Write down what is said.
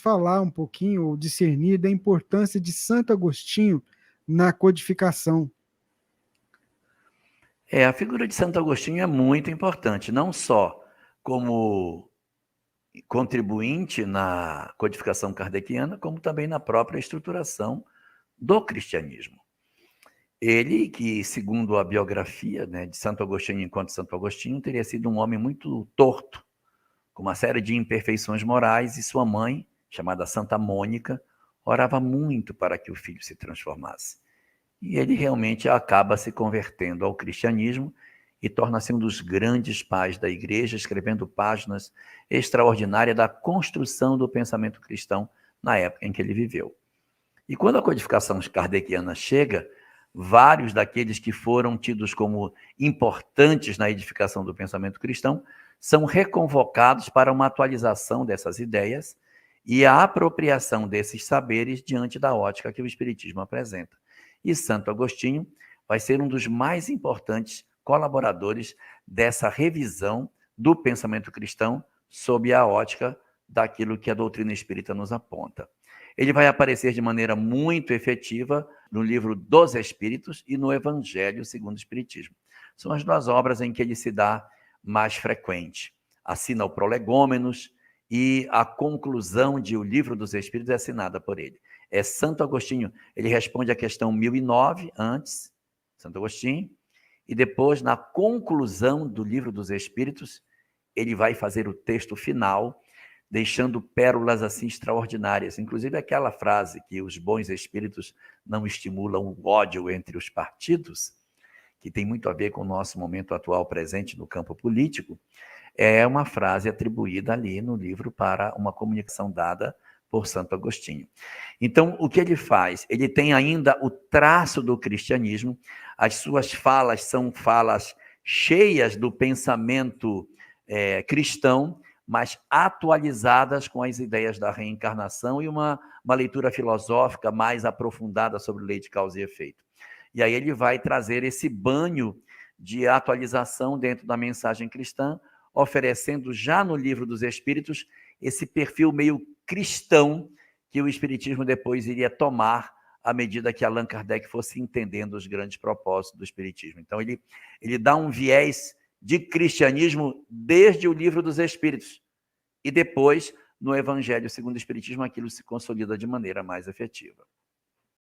falar um pouquinho, ou discernir, da importância de Santo Agostinho na codificação. A figura de Santo Agostinho é muito importante, não só como contribuinte na codificação kardeciana, como também na própria estruturação do cristianismo. Ele, que segundo a biografia, né, de Santo Agostinho enquanto Santo Agostinho, teria sido um homem muito torto, com uma série de imperfeições morais, e sua mãe, chamada Santa Mônica, orava muito para que o filho se transformasse. E ele realmente acaba se convertendo ao cristianismo e torna-se um dos grandes pais da igreja, escrevendo páginas extraordinárias da construção do pensamento cristão na época em que ele viveu. E quando a codificação kardeciana chega, vários daqueles que foram tidos como importantes na edificação do pensamento cristão são reconvocados para uma atualização dessas ideias e a apropriação desses saberes diante da ótica que o Espiritismo apresenta. E Santo Agostinho vai ser um dos mais importantes colaboradores dessa revisão do pensamento cristão sob a ótica daquilo que a doutrina espírita nos aponta. Ele vai aparecer de maneira muito efetiva no livro dos Espíritos e no Evangelho segundo o Espiritismo. São as duas obras em que ele se dá mais frequente. Assina o Prolegômenos e a conclusão de O Livro dos Espíritos é assinada por ele. É Santo Agostinho, ele responde à questão 1009 antes, Santo Agostinho, e depois, na conclusão do Livro dos Espíritos, ele vai fazer o texto final, deixando pérolas assim extraordinárias. Inclusive aquela frase que os bons espíritos não estimulam o ódio entre os partidos, que tem muito a ver com o nosso momento atual presente no campo político, é uma frase atribuída ali no livro para uma comunicação dada por Santo Agostinho. Então, o que ele faz? Ele tem ainda o traço do cristianismo, as suas falas são falas cheias do pensamento cristão, mas atualizadas com as ideias da reencarnação e uma leitura filosófica mais aprofundada sobre lei de causa e efeito. E aí ele vai trazer esse banho de atualização dentro da mensagem cristã, oferecendo já no Livro dos Espíritos esse perfil meio cristão que o Espiritismo depois iria tomar à medida que Allan Kardec fosse entendendo os grandes propósitos do Espiritismo. Então ele dá um viés de cristianismo desde o Livro dos Espíritos. E depois, no Evangelho segundo o Espiritismo, aquilo se consolida de maneira mais efetiva.